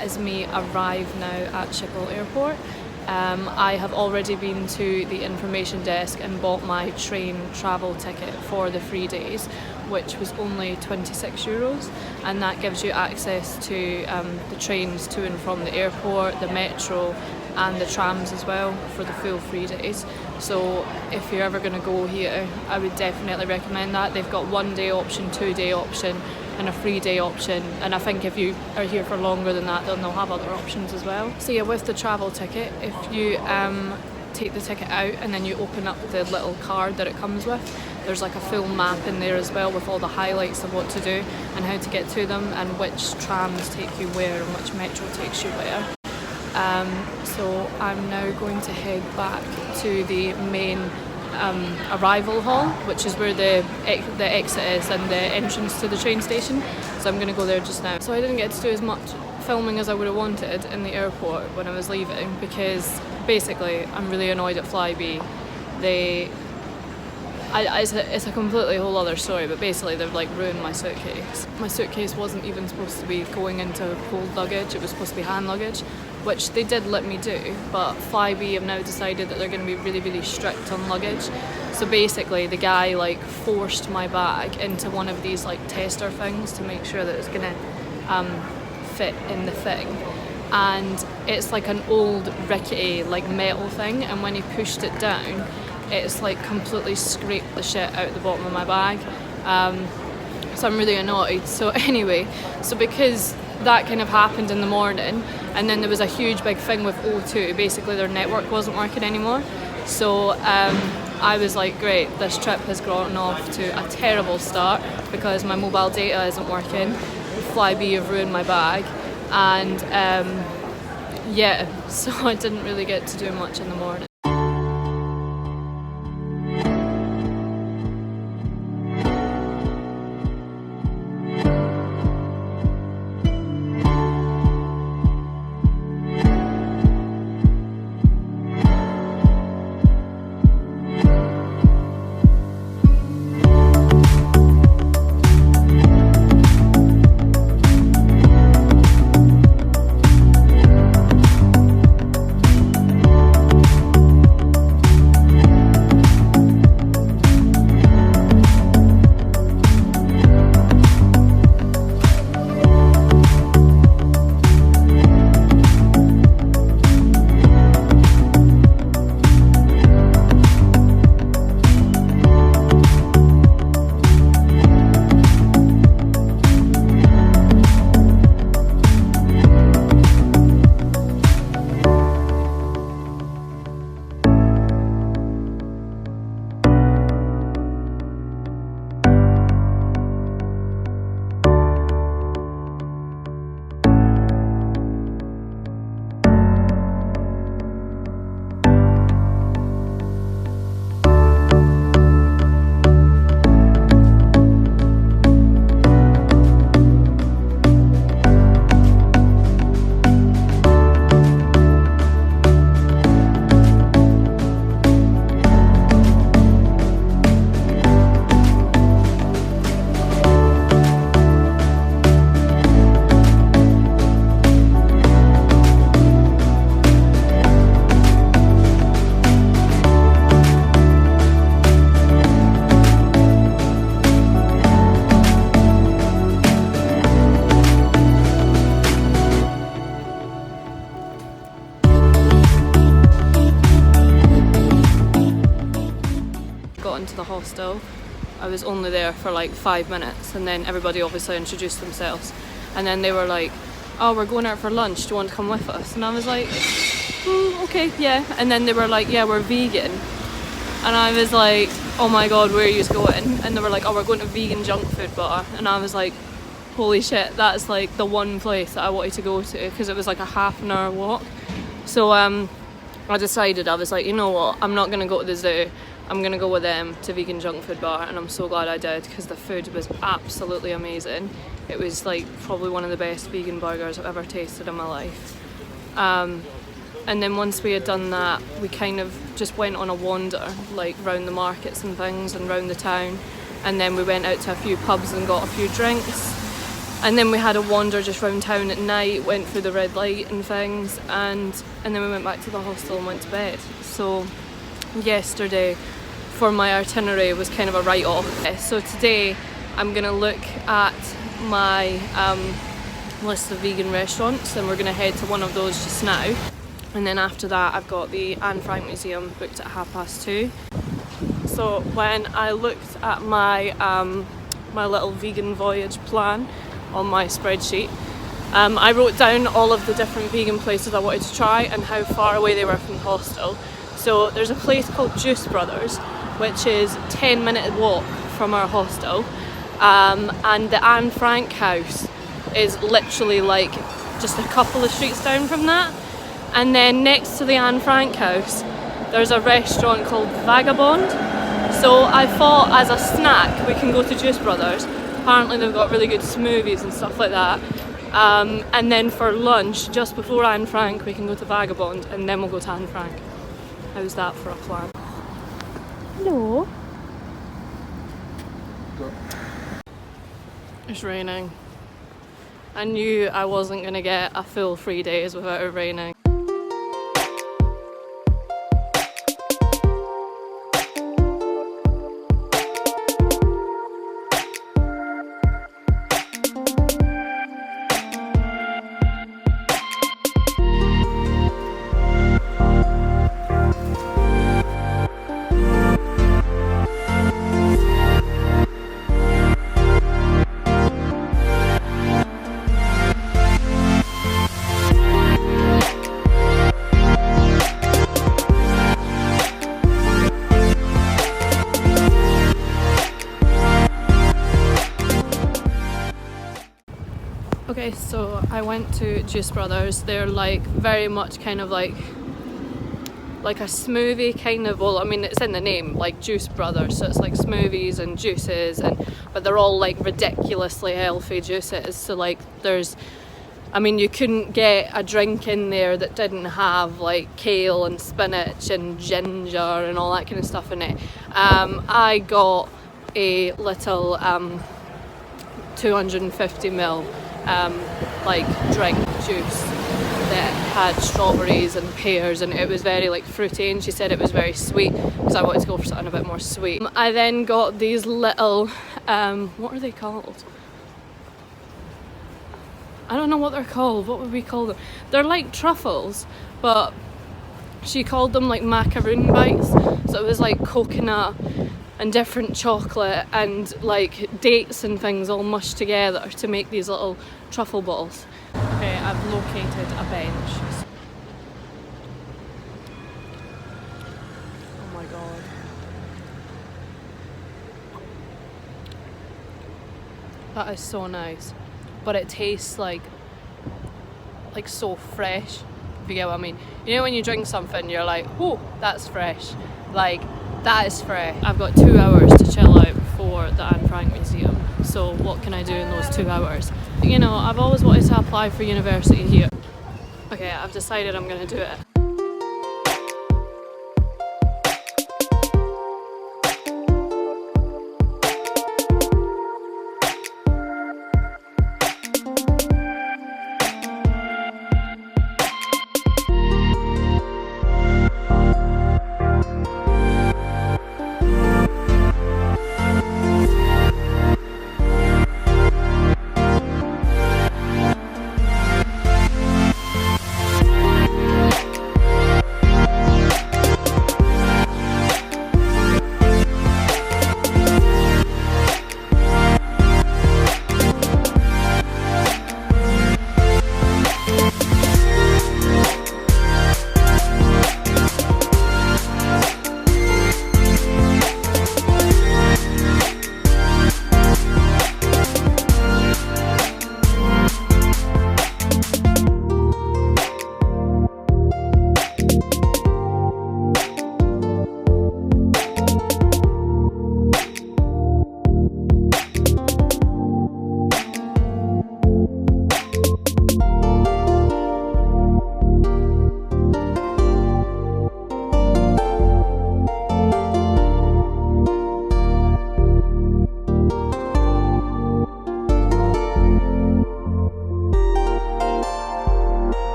that is me arrive now at Schiphol Airport. I have already been to the information desk and bought my train travel ticket for the 3 days, which was only €26, and that gives you access to the trains to and from the airport, the metro and the trams as well for the full 3 days. So if you're ever going to go here, I would definitely recommend that. They've got 1 day option, 2 day option and a 3 day option, and I think if you are here for longer than that, then they'll have other options as well. So yeah, with the travel ticket, if you take the ticket out and then you open up the little card that it comes with, there's like a full map in there as well with all the highlights of what to do and how to get to them and which trams take you where and which metro takes you where. So I'm now going to head back to the main arrival hall, which is where the exit is and the entrance to the train station. So I'm going to go there just now. So I didn't get to do as much filming as I would have wanted in the airport when I was leaving, because basically I'm really annoyed at Flybe. It's a completely whole other story, but basically they've like ruined my suitcase. My suitcase wasn't even supposed to be going into hold luggage, it was supposed to be hand luggage, which they did let me do, but Flybe have now decided that they're going to be really, really strict on luggage. So basically the guy like forced my bag into one of these like tester things to make sure that it's going to fit in the thing. And it's like an old rickety like metal thing, and when he pushed it down, it's like completely scraped the shit out the bottom of my bag. So I'm really annoyed. So anyway, so because that kind of happened in the morning, and then there was a huge big thing with O2, basically their network wasn't working anymore. So I was like, great, this trip has gotten off to a terrible start because my mobile data isn't working, Flybe have ruined my bag, and yeah, so I didn't really get to do much in the morning. Into the hostel. I was only there for like 5 minutes, and then everybody obviously introduced themselves, and then they were like, oh, we're going out for lunch, do you want to come with us? And I was like, okay, yeah. And then they were like, yeah, we're vegan. And I was like, oh my god, where are you going? And they were like, oh, we're going to vegan junk food bar. And I was like, holy shit, that's like the one place that I wanted to go to, because it was like a half an hour walk. So I decided, I was like, you know what, I'm not going to go to the zoo, I'm going to go with them to vegan junk food bar, and I'm so glad I did, because the food was absolutely amazing. It was like probably one of the best vegan burgers I've ever tasted in my life. And then once we had done that, we kind of just went on a wander, like round the markets and things and round the town, and then we went out to a few pubs and got a few drinks. And then we had a wander just round town at night, went through the red light and things, and then we went back to the hostel and went to bed. So yesterday for my itinerary was kind of a write-off. So today I'm going to look at my list of vegan restaurants, and we're going to head to one of those just now. And then after that I've got the Anne Frank Museum booked at 2:30. So when I looked at my my little vegan voyage plan on my spreadsheet, I wrote down all of the different vegan places I wanted to try and how far away they were from the hostel. So there's a place called Juice Brothers, which is a 10-minute walk from our hostel, and the Anne Frank house is literally like just a couple of streets down from that. And then next to the Anne Frank house there's a restaurant called Vagabond. So I thought as a snack we can go to Juice Brothers. Apparently they've got really good smoothies and stuff like that. And then for lunch, just before Anne Frank, we can go to Vagabond and then we'll go to Anne Frank. How's that for a plan? Hello. It's raining. I knew I wasn't going to get a full 3 days without it raining. Okay, so I went to Juice Brothers. They're like very much kind of like a smoothie kind of, well, I mean it's in the name, like Juice Brothers, so it's like smoothies and juices, but they're all like ridiculously healthy juices. So like you couldn't get a drink in there that didn't have like kale and spinach and ginger and all that kind of stuff in it. I got a little 250ml like drink juice that had strawberries and pears, and it was very like fruity, and she said it was very sweet because I wanted to go for something a bit more sweet. I then got these little what are they called? I don't know what they're called. What would we call them? They're like truffles, but she called them like macaroon bites. So it was like coconut and different chocolate and like dates and things all mushed together to make these little truffle balls. Okay, I've located a bench. Oh my god. That is so nice. But it tastes like so fresh, if you get what I mean. You know when you drink something you're like, oh, that's fresh. Like, that is fresh. I've got 2 hours to chill out before the Anne Frank Museum. So what can I do in those 2 hours? You know, I've always wanted to apply for university here. Okay, I've decided I'm gonna do it.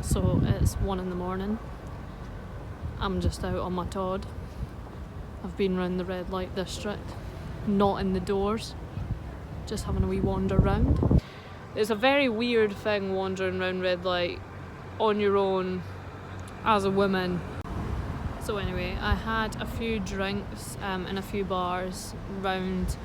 So it's 1 in the morning. I'm just out on my Todd. I've been round the red light district, not in the doors, just having a wee wander round. It's a very weird thing wandering around red light on your own as a woman. So anyway, I had a few drinks in a few bars round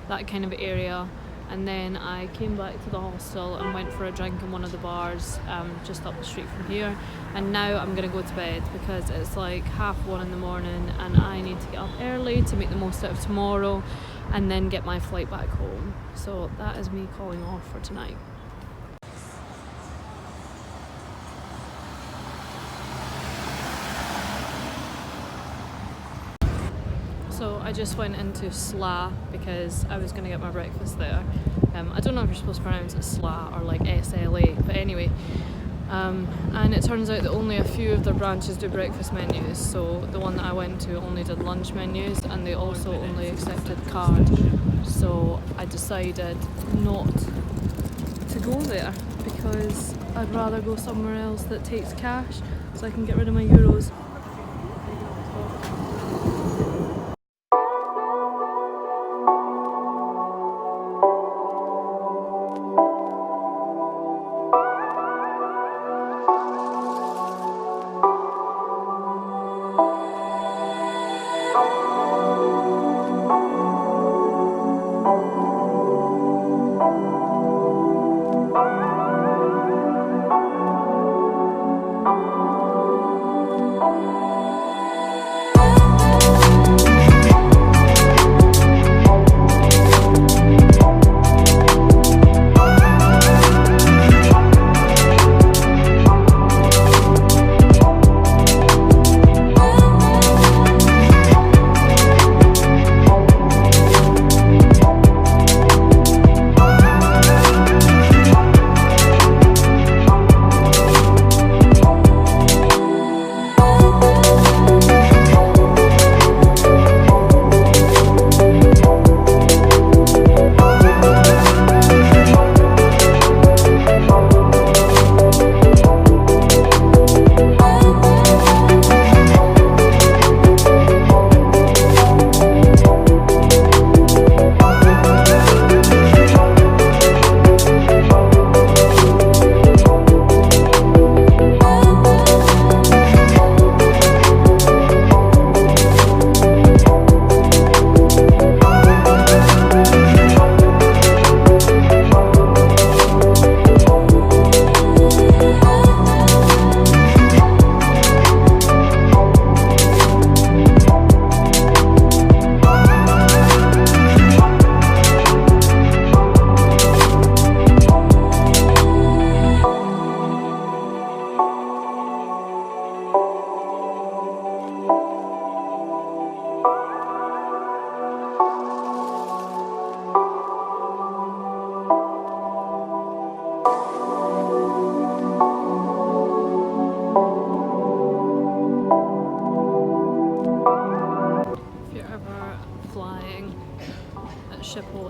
that kind of area, and then I came back to the hostel and went for a drink in one of the bars just up the street from here. And now I'm gonna go to bed because it's like 1:30 in the morning and I need to get up early to make the most out of tomorrow and then get my flight back home. So that is me calling off for tonight. So I just went into SLA because I was going to get my breakfast there. I don't know if you're supposed to pronounce it SLA or like SLA, but anyway. And it turns out that only a few of their branches do breakfast menus. So the one that I went to only did lunch menus, and they also only accepted card. So I decided not to go there because I'd rather go somewhere else that takes cash so I can get rid of my euros.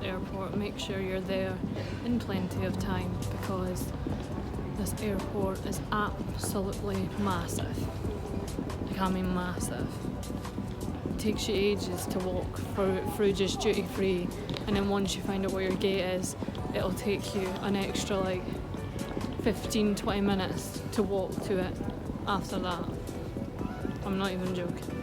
Airport, make sure you're there in plenty of time because this airport is absolutely massive. Like, I mean massive. It takes you ages to walk through just duty free, and then once you find out where your gate is, it'll take you an extra like 15-20 minutes to walk to it after that. I'm not even joking.